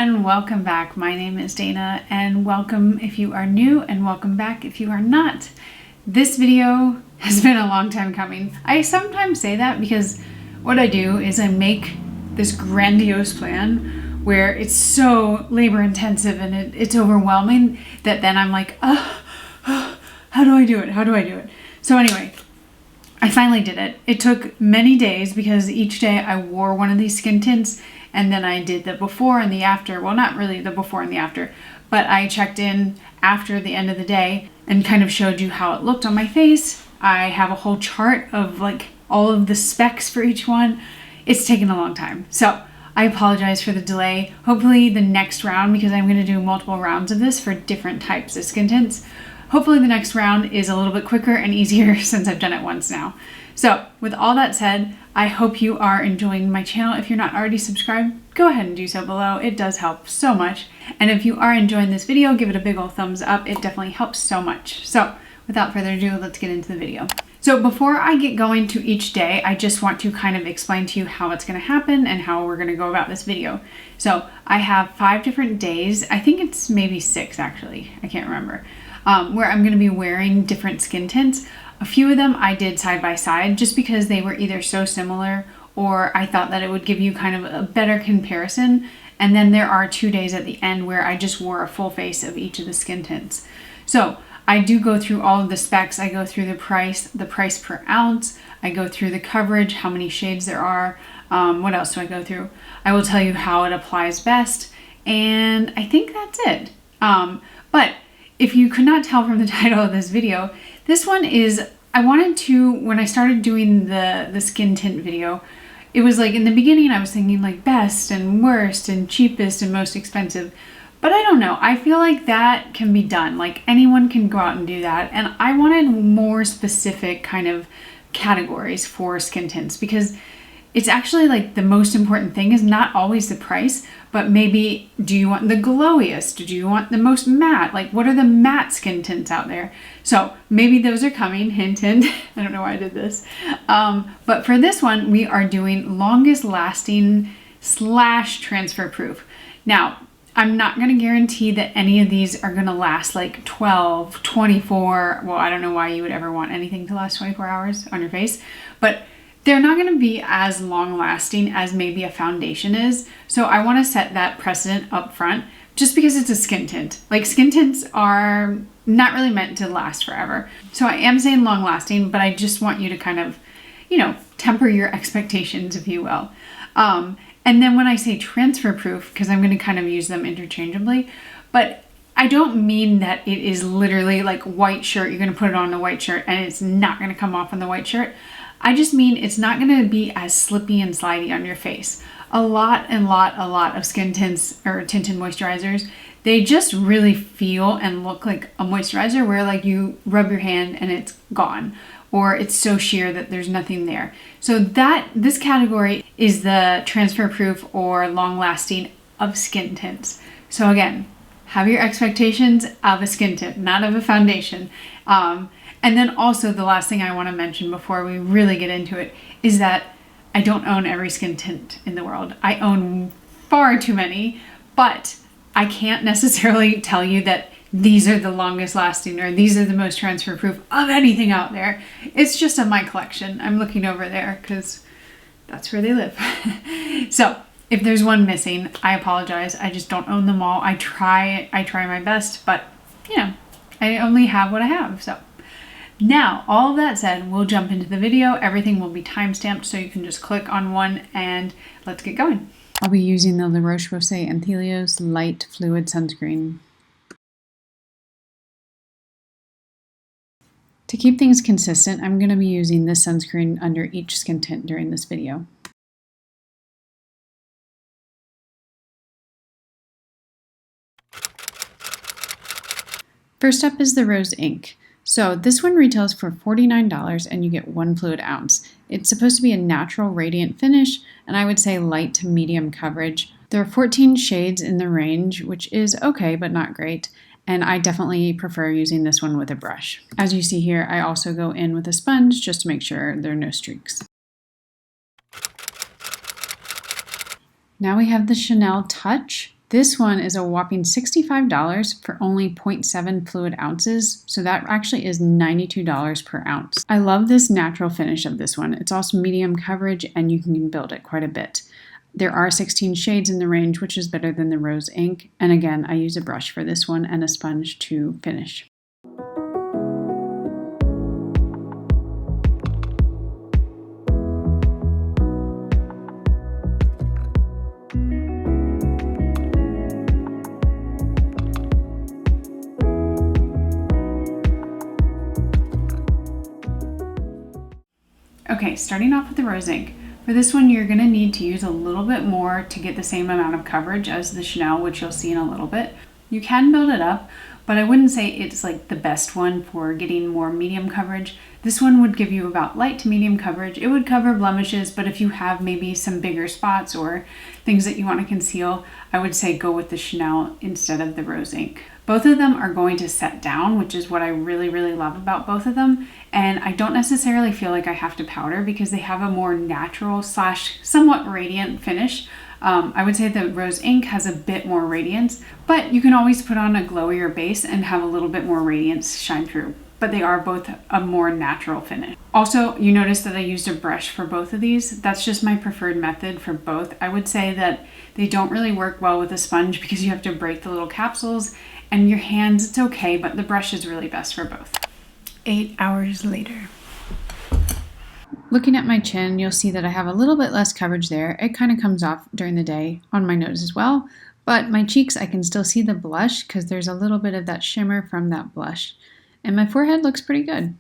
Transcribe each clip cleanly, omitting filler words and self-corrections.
and welcome back. My name is Dana and welcome if you are new and welcome back if you are not. This video has been a long time coming. I sometimes say that because what I do is I make this grandiose plan where it's so labor intensive and it's overwhelming that then I'm like, how do I do it? How do I do it? So anyway, I finally did it. It took many days because each day I wore one of these skin tints and then I did the before and the after. Well, not really the before and the after, but I checked in after the end of the day and kind of showed you how it looked on my face. I have a whole chart of like all of the specs for each one. It's taken a long time. So I apologize for the delay. Hopefully the next round, because I'm going to do multiple rounds of this for different types of skin tints. Hopefully the next round is a little bit quicker and easier since I've done it once now. So with all that said, I hope you are enjoying my channel. If you're not already subscribed, go ahead and do so below. It does help so much. And if you are enjoying this video, give it a big old thumbs up. It definitely helps so much. So without further ado, let's get into the video. So before I get going to each day, I just want to kind of explain to you how it's going to happen and how we're going to go about this video. So I have 5 different days. I think it's maybe 6 actually. I can't remember. Where I'm going to be wearing different skin tints. A few of them I did side by side just because they were either so similar or I thought that it would give you kind of a better comparison. And then there are 2 days at the end where I just wore a full face of each of the skin tints. So I do go through all of the specs. I go through the price per ounce. I go through the coverage, how many shades there are. What else do I go through? I will tell you how it applies best. And I think that's it. But if you could not tell from the title of this video, this one is, I wanted to, when I started doing the skin tint video, it was like in the beginning I was thinking like best and worst and cheapest and most expensive. But I don't know, I feel like that can be done. Like anyone can go out and do that. And I wanted more specific kind of categories for skin tints because it's actually like the most important thing is not always the price, but maybe do you want the glowiest? Do you want the most matte? Like what are the matte skin tints out there? So maybe those are coming, hint, hint. I don't know why I did this. But for this one, we are doing longest lasting / transfer proof. Now, I'm not going to guarantee that any of these are going to last like 12, 24. Well, I don't know why you would ever want anything to last 24 hours on your face, but they're not going to be as long lasting as maybe a foundation is. So I want to set that precedent up front just because it's a skin tint. Like skin tints are not really meant to last forever. So I am saying long lasting, but I just want you to kind of, you know, temper your expectations, if you will. And then when I say transfer proof, because I'm going to kind of use them interchangeably, but I don't mean that it is literally like white shirt. You're going to put it on a white shirt and it's not going to come off on the white shirt. I just mean it's not going to be as slippy and slidey on your face. A lot of skin tints or tinted moisturizers, they just really feel and look like a moisturizer where like you rub your hand and it's gone, or it's so sheer that there's nothing there. So this category is the transfer proof or long lasting of skin tints. So again, have your expectations of a skin tint, not of a foundation. And then also the last thing I want to mention before we really get into it is that I don't own every skin tint in the world. I own far too many, but I can't necessarily tell you that these are the longest lasting or these are the most transfer proof of anything out there. It's just on my collection. I'm looking over there because that's where they live. So if there's one missing, I apologize. I just don't own them all. I try my best, but you know, I only have what I have. So now, all of that said, we'll jump into the video. Everything will be timestamped, so you can just click on one and let's get going. I'll be using the La Roche-Posay Anthelios Light Fluid Sunscreen. To keep things consistent, I'm going to be using this sunscreen under each skin tint during this video. First up is the Rose Ink. So this one retails for $49 and you get 1 fluid ounce. It's supposed to be a natural radiant finish and I would say light to medium coverage. There are 14 shades in the range, which is okay but not great, and I definitely prefer using this one with a brush. As you see here, I also go in with a sponge just to make sure there are no streaks. Now we have the Chanel Touch. This one is a whopping $65 for only 0.7 fluid ounces, so that actually is $92 per ounce. I love this natural finish of this one. It's also medium coverage and you can build it quite a bit. There are 16 shades in the range, which is better than the rose ink. And again, I use a brush for this one and a sponge to finish. Okay, starting off with the rose ink. For this one, you're gonna need to use a little bit more to get the same amount of coverage as the Chanel, which you'll see in a little bit. You can build it up, but I wouldn't say it's like the best one for getting more medium coverage. This one would give you about light to medium coverage. It would cover blemishes, but if you have maybe some bigger spots or things that you want to conceal, I would say go with the Chanel instead of the rose ink. Both of them are going to set down, which is what I really, really love about both of them. And I don't necessarily feel like I have to powder because they have a more natural / somewhat radiant finish. I would say the rose ink has a bit more radiance, but you can always put on a glowier base and have a little bit more radiance shine through. But they are both a more natural finish. Also, you notice that I used a brush for both of these. That's just my preferred method for both. I would say that they don't really work well with a sponge because you have to break the little capsules, and your hands, it's okay, but the brush is really best for both. 8 hours later. Looking at my chin, you'll see that I have a little bit less coverage there. It kind of comes off during the day on my nose as well, but my cheeks, I can still see the blush because there's a little bit of that shimmer from that blush. And my forehead looks pretty good.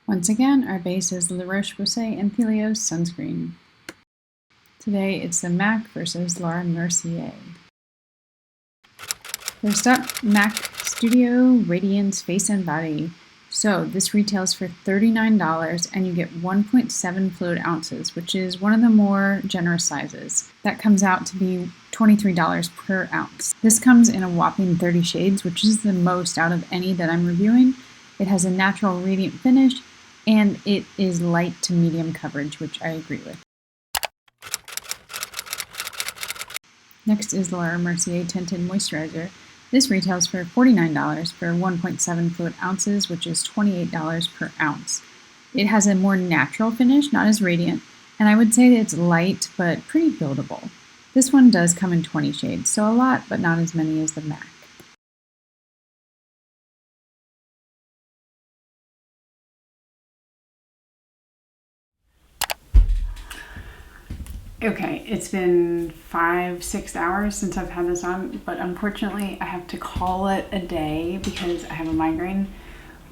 Once again, our base is La Roche-Posay and Helios sunscreen. Today it's the MAC versus Laura Mercier. First up, MAC Studio Radiance Face and Body. So this retails for $39 and you get 1.7 fluid ounces, which is one of the more generous sizes. That comes out to be $23 per ounce. This comes in a whopping 30 shades, which is the most out of any that I'm reviewing. It has a natural radiant finish and it is light to medium coverage, which I agree with. Next is Laura Mercier Tinted Moisturizer. This retails for $49 for 1.7 fluid ounces, which is $28 per ounce. It has a more natural finish, not as radiant, and I would say that it's light but pretty buildable. This one does come in 20 shades, so a lot, but not as many as the MAC. Okay, it's been 5-6 hours since I've had this on, but unfortunately I have to call it a day because I have a migraine,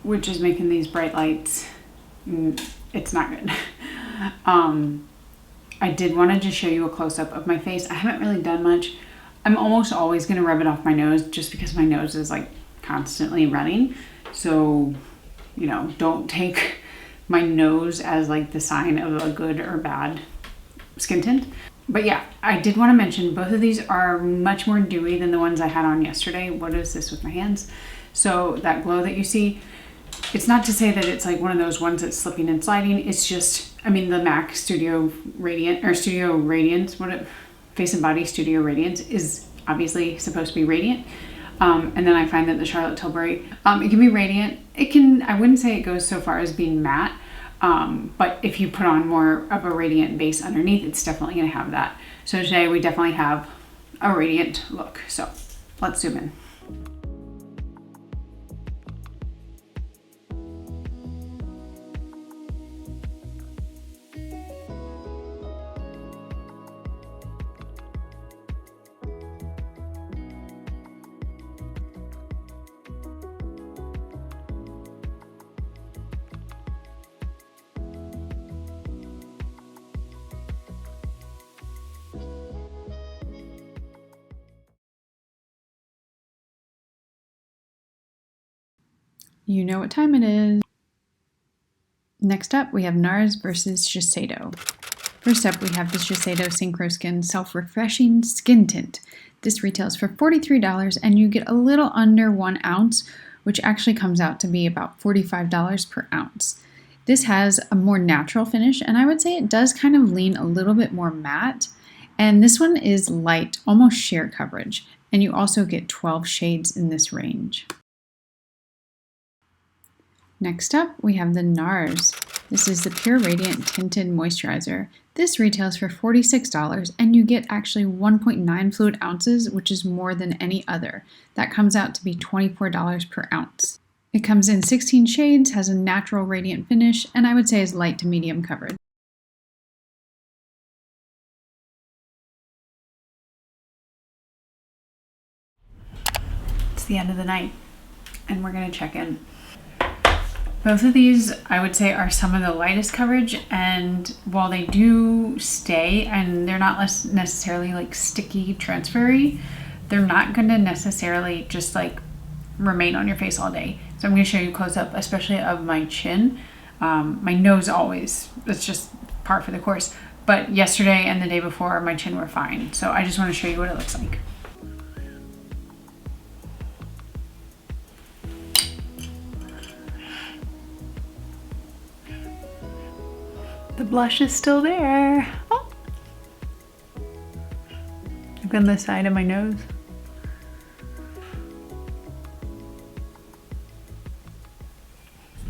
which is making these bright lights, it's not good. I did want to just show you a close-up of my face. I haven't really done much. I'm almost always going to rub it off my nose just because my nose is like constantly running. So, you know, don't take my nose as like the sign of a good or bad skin tint. But yeah, I did want to mention both of these are much more dewy than the ones I had on yesterday. What is this with my hands? So that glow that you see, it's not to say that it's like one of those ones that's slipping and sliding. It's just, I mean, the MAC Studio Radiant or Studio Radiance, Face and Body Studio Radiance is obviously supposed to be radiant. And then I find that the Charlotte Tilbury, it can be radiant. It can, I wouldn't say it goes so far as being matte. But if you put on more of a radiant base underneath, it's definitely going to have that. So today we definitely have a radiant look. So let's zoom in. You know what time it is. Next up, we have Nars versus Shiseido. First up, we have the Shiseido Synchro Skin Self-Refreshing Skin Tint. This retails for $43 and you get a little under 1 ounce, which actually comes out to be about $45 per ounce. This has a more natural finish, and I would say it does kind of lean a little bit more matte. And this one is light, almost sheer coverage, and you also get 12 shades in this range. Next up, we have the Nars. This is the Pure Radiant Tinted Moisturizer. This retails for $46, and you get actually 1.9 fluid ounces, which is more than any other. That comes out to be $24 per ounce. It comes in 16 shades, has a natural radiant finish, and I would say is light to medium coverage. It's the end of the night, and we're gonna check in. Both of these, I would say, are some of the lightest coverage, and while they do stay, and they're not necessarily like sticky, transfery, they're not gonna necessarily just like remain on your face all day. So I'm gonna show you close up, especially of my chin. My nose always, it's just par for the course. But yesterday and the day before, my chin were fine. So I just wanna show you what it looks like. The blush is still there. Oh. Look on the side of my nose.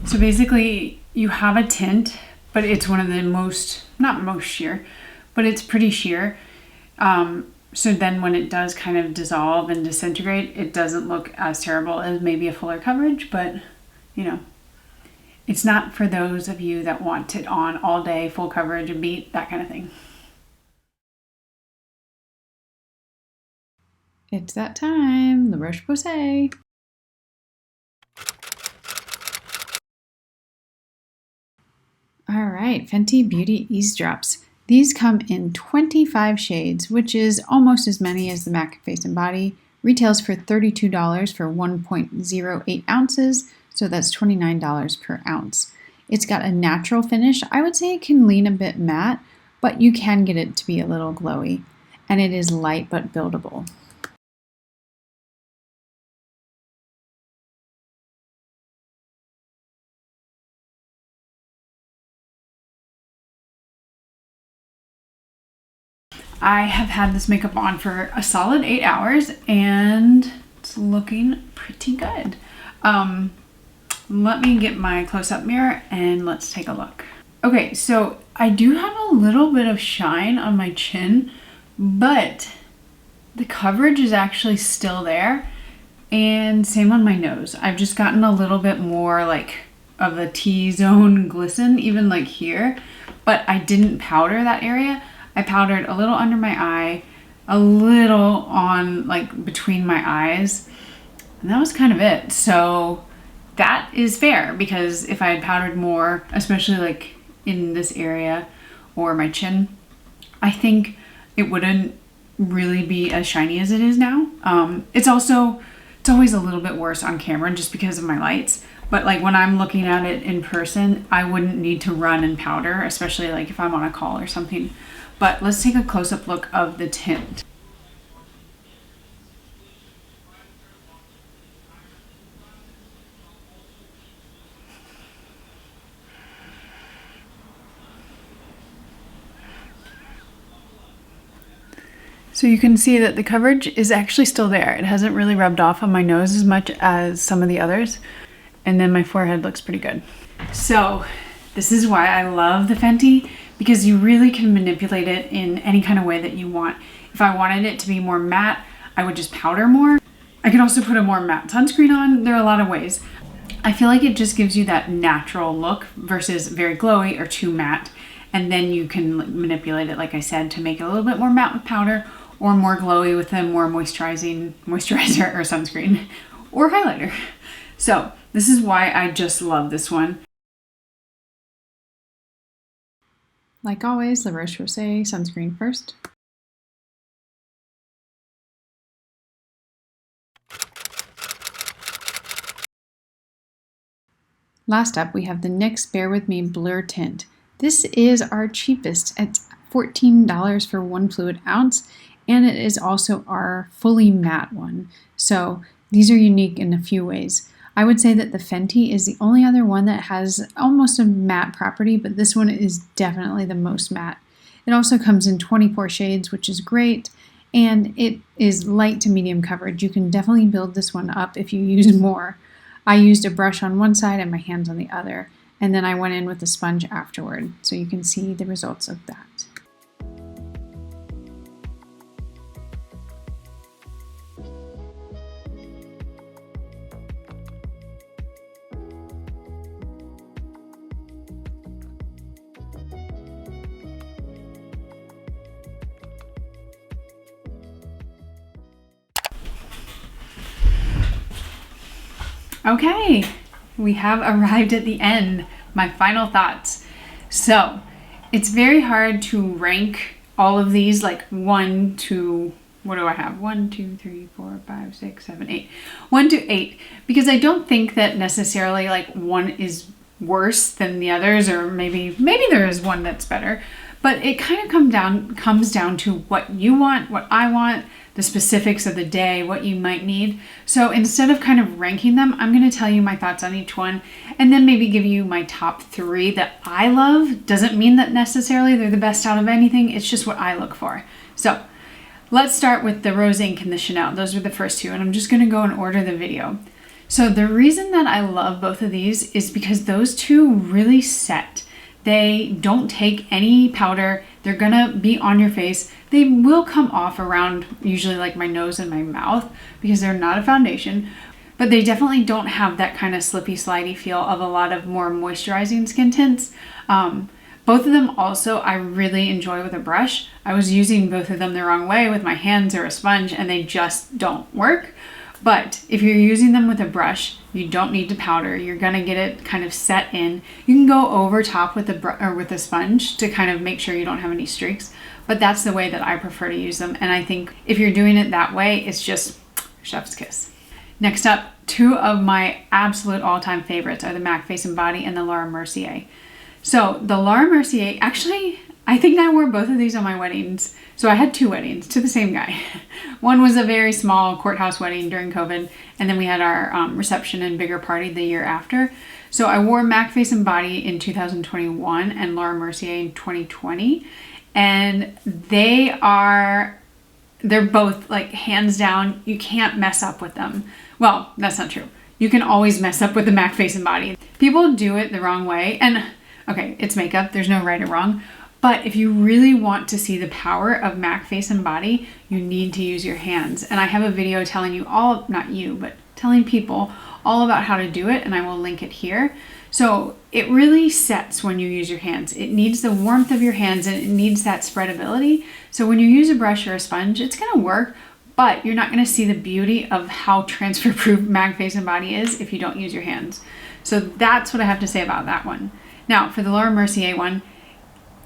So basically you have a tint, but it's one of the most, not most sheer, but it's pretty sheer. So then when it does kind of dissolve and disintegrate, it doesn't look as terrible as maybe a fuller coverage, but you know, it's not for those of you that want it on all day, full coverage, and beat, that kind of thing. It's that time, La Roche-Posay. All right, Fenty Beauty Eaze Drops. These come in 25 shades, which is almost as many as the MAC Face and Body. Retails for $32 for 1.08 ounces, so that's $29 per ounce. It's got a natural finish. I would say it can lean a bit matte, but you can get it to be a little glowy. And it is light but buildable. I have had this makeup on for a solid 8 hours and it's looking pretty good. Let me get my close-up mirror and let's take a look. Okay, so I do have a little bit of shine on my chin, but the coverage is actually still there, and same on my nose. I've just gotten a little bit more like of a T-zone glisten, even like here, but I didn't powder that area. I powdered a little under my eye, a little on like between my eyes, and that was kind of it. So that is fair, because if I had powdered more, especially like in this area or my chin, I think it wouldn't really be as shiny as it is now. It's always a little bit worse on camera just because of my lights. But like when I'm looking at it in person, I wouldn't need to run and powder, especially like if I'm on a call or something. But let's take a close-up look of the tint. So you can see that the coverage is actually still there. It hasn't really rubbed off on my nose as much as some of the others. And then my forehead looks pretty good. So this is why I love the Fenty, because you really can manipulate it in any kind of way that you want. If I wanted it to be more matte, I would just powder more. I could also put a more matte sunscreen on. There are a lot of ways. I feel like it just gives you that natural look versus very glowy or too matte. And then you can manipulate it, like I said, to make it a little bit more matte with powder, or more glowy with a more moisturizer or sunscreen or highlighter. So this is why I just love this one. Like always, La Roche-Posay sunscreen first. Last up, we have the NYX Bear With Me Blur Tint. This is our cheapest at $14 for 1 fluid ounce, and it is also our fully matte one. So these are unique in a few ways. I would say that the Fenty is the only other one that has almost a matte property, but this one is definitely the most matte. It also comes in 24 shades, which is great, and it is light to medium coverage. You can definitely build this one up if you use more. I used a brush on one side and my hands on the other, and then I went in with a sponge afterward, so you can see the results of that. Okay, we have arrived at the end. My final thoughts. So, it's very hard to rank all of these like 1 to, what do I have? 1, 2, 3, 4, 5, 6, 7, 8. 1 to 8, because I don't think that necessarily like one is worse than the others, or maybe there is one that's better. But it kind of comes down to what you want, what I want, the specifics of the day, what you might need. So instead of kind of ranking them, I'm going to tell you my thoughts on each one and then maybe give you my top 3 that I love. Doesn't mean that necessarily they're the best out of anything. It's just what I look for. So let's start with the Rose Inc and the Chanel. Those are the first two, and I'm just going to go and order the video. So the reason that I love both of these is because those two really set. They don't take any powder. They're gonna be on your face. They will come off around usually like my nose and my mouth because they're not a foundation, but they definitely don't have that kind of slippy slidey feel of a lot of more moisturizing skin tints. Both of them also I really enjoy with a brush. I was using both of them the wrong way with my hands or a sponge and they just don't work. But if you're using them with a brush, you don't need to powder. You're gonna get it kind of set in. You can go over top with a sponge to kind of make sure you don't have any streaks. But that's the way that I prefer to use them. And I think if you're doing it that way, it's just chef's kiss. Next up, 2 of my absolute all-time favorites are the MAC Face and Body and the Laura Mercier. So the Laura Mercier, actually, I think I wore both of these on my weddings. So I had 2 weddings to the same guy. One was a very small courthouse wedding during COVID, and then we had our reception and bigger party the year after. So I wore MAC Face and Body in 2021 and Laura Mercier in 2020. And they're both like hands down, you can't mess up with them. Well, that's not true. You can always mess up with the MAC Face and Body. People do it the wrong way, and okay, it's makeup, there's no right or wrong. But if you really want to see the power of MAC Face and Body, you need to use your hands. And I have a video telling you all, not you, but telling people all about how to do it, and I will link it here. So it really sets when you use your hands. It needs the warmth of your hands and it needs that spreadability. So when you use a brush or a sponge, it's gonna work, but you're not gonna see the beauty of how transfer proof MAC Face and Body is if you don't use your hands. So that's what I have to say about that one. Now for the Laura Mercier one,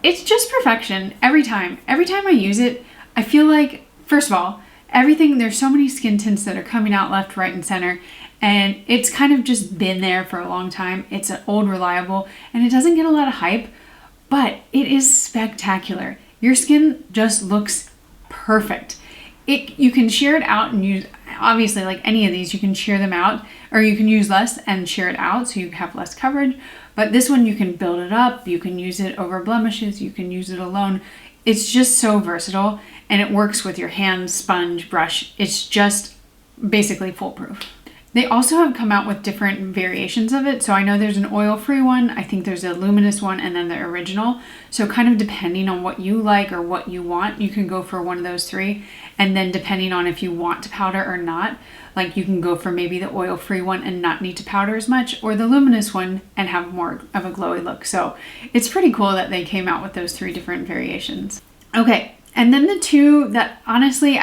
it's just perfection every time. Every time I use it, I feel like, first of all, there's so many skin tints that are coming out left, right, and center, and it's kind of just been there for a long time. It's an old reliable, and it doesn't get a lot of hype, but it is spectacular. Your skin just looks perfect. You can shear it out and use, obviously like any of these, you can shear them out, or you can use less and shear it out so you have less coverage. But this one, you can build it up, you can use it over blemishes, you can use it alone. It's just so versatile, and it works with your hands, sponge, brush. It's just basically foolproof. They also have come out with different variations of it. So I know there's an oil-free one, I think there's a luminous one, and then the original. So kind of depending on what you like or what you want, you can go for one of those 3. And then depending on if you want to powder or not, like you can go for maybe the oil-free one and not need to powder as much, or the luminous one and have more of a glowy look. So it's pretty cool that they came out with those 3 different variations. Okay, and then the 2 that honestly,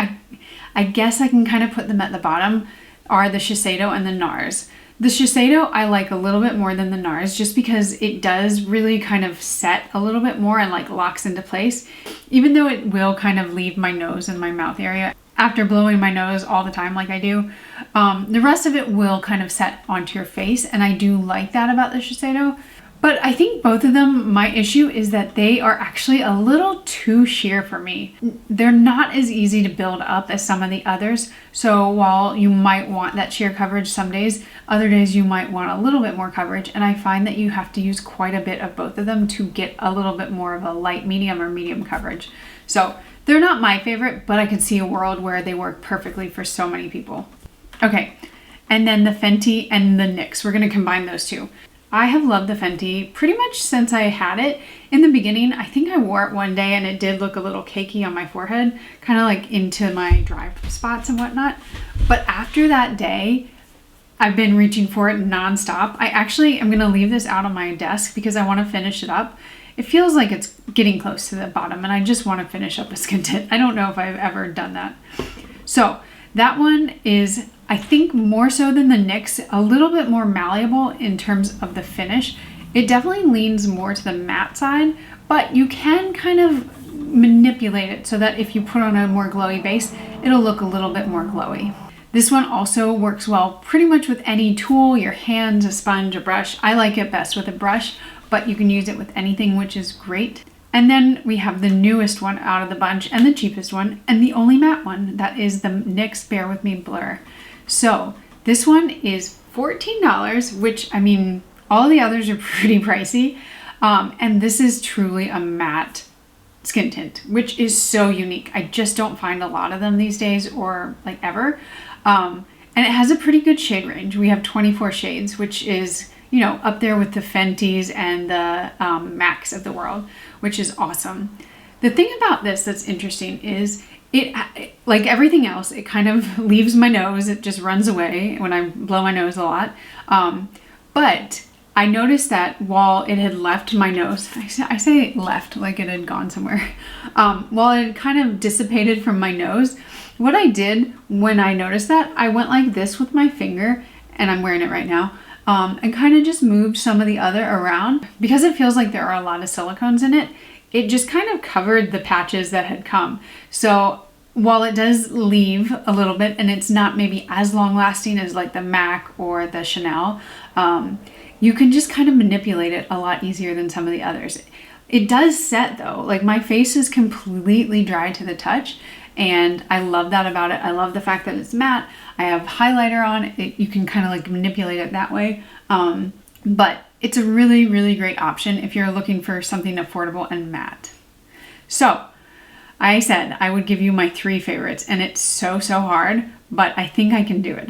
I guess I can kind of put them at the bottom are the Shiseido and the Nars. The Shiseido I like a little bit more than the Nars just because it does really kind of set a little bit more and like locks into place. Even though it will kind of leave my nose and my mouth area, after blowing my nose all the time like I do. The rest of it will kind of set onto your face, and I do like that about the Shiseido. But I think both of them, my issue is that they are actually a little too sheer for me. They're not as easy to build up as some of the others. So while you might want that sheer coverage some days, other days you might want a little bit more coverage. And I find that you have to use quite a bit of both of them to get a little bit more of a light medium or medium coverage. So they're not my favorite, but I can see a world where they work perfectly for so many people. Okay, and then the Fenty and the NYX. We're gonna combine those two. I have loved the Fenty pretty much since I had it. In the beginning, I think I wore it one day and it did look a little cakey on my forehead, kind of like into my dry spots and whatnot. But after that day, I've been reaching for it nonstop. I actually am gonna leave this out on my desk because I wanna finish it up. It feels like it's getting close to the bottom and I just wanna finish up a skin tint. I don't know if I've ever done that. So that one is, I think, more so than the NYX, a little bit more malleable in terms of the finish. It definitely leans more to the matte side, but you can kind of manipulate it so that if you put on a more glowy base, it'll look a little bit more glowy. This one also works well pretty much with any tool, your hands, a sponge, a brush. I like it best with a brush, but you can use it with anything, which is great. And then we have the newest one out of the bunch and the cheapest one and the only matte one. That is the NYX Bare With Me Blur. So this one is $14, which, I mean, all the others are pretty pricey. And this is truly a matte skin tint, which is so unique. I just don't find a lot of them these days or like ever. And it has a pretty good shade range. We have 24 shades, which is, you know, up there with the Fenty's and the MACs of the world, which is awesome. The thing about this that's interesting is it, like everything else, it kind of leaves my nose. It just runs away when I blow my nose a lot. But I noticed that while it had left my nose, I say left like it had gone somewhere, while it had kind of dissipated from my nose, what I did when I noticed that, I went like this with my finger, and I'm wearing it right now, and kind of just moved some of the other around. Because it feels like there are a lot of silicones in it, it just kind of covered the patches that had come. So while it does leave a little bit, and it's not maybe as long lasting as like the MAC or the Chanel, you can just kind of manipulate it a lot easier than some of the others. It does set though, like my face is completely dry to the touch, and I love that about it. I love the fact that it's matte. I have highlighter on it. You can kind of like manipulate it that way. But it's a really, really great option if you're looking for something affordable and matte. So I said I would give you my 3 favorites, and it's so hard, but I think I can do it.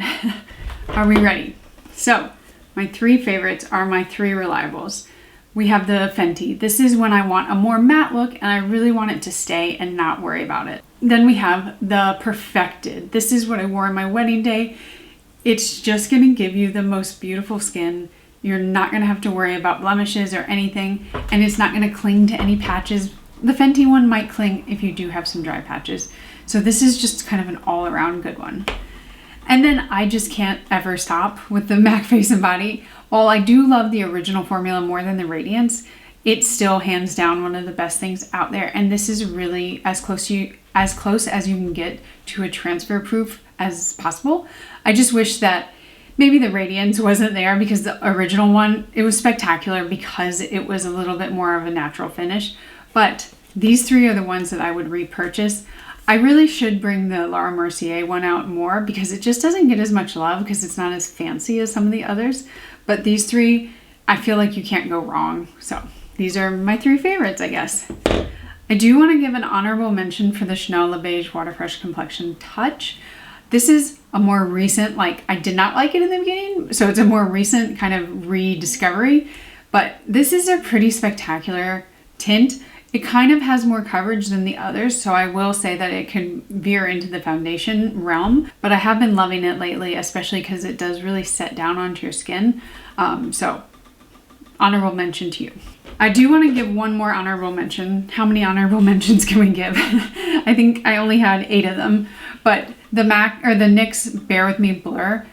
Are we ready? So my 3 favorites are my 3 reliables. We have the Fenty. This is when I want a more matte look and I really want it to stay and not worry about it. Then we have the Perfected. This is what I wore on my wedding day. It's just gonna give you the most beautiful skin. You're not gonna have to worry about blemishes or anything, and it's not gonna cling to any patches. The Fenty one might cling if you do have some dry patches. So this is just kind of an all-around good one. And then I just can't ever stop with the MAC Face and Body. While I do love the original formula more than the Radiance, it's still hands down one of the best things out there. And this is really as close as you can get to a transfer proof as possible. I just wish that maybe the Radiance wasn't there, because the original one, it was spectacular because it was a little bit more of a natural finish. But these 3 are the ones that I would repurchase. I really should bring the Laura Mercier one out more because it just doesn't get as much love because it's not as fancy as some of the others. But these 3, I feel like you can't go wrong. So these are my 3 favorites, I guess. I do want to give an honorable mention for the Chanel Le Beige Waterfresh Complexion Touch. This is a more recent, like I did not like it in the beginning, so it's a more recent kind of rediscovery. But this is a pretty spectacular tint. It kind of has more coverage than the others, so I will say that it can veer into the foundation realm, but I have been loving it lately, especially because it does really set down onto your skin. So honorable mention to you. I do want to give one more honorable mention. How many honorable mentions can we give? I think I only had 8 of them, but the MAC or the NYX Bare With Me Blur,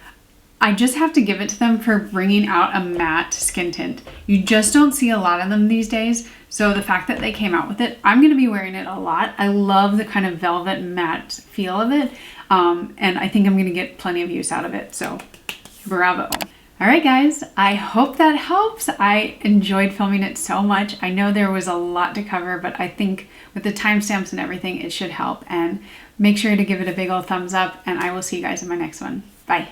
I just have to give it to them for bringing out a matte skin tint. You just don't see a lot of them these days. So the fact that they came out with it, I'm going to be wearing it a lot. I love the kind of velvet matte feel of it. And I think I'm going to get plenty of use out of it. So bravo. All right, guys, I hope that helps. I enjoyed filming it so much. I know there was a lot to cover, but I think with the timestamps and everything, it should help. And make sure to give it a big old thumbs up, and I will see you guys in my next one. Bye.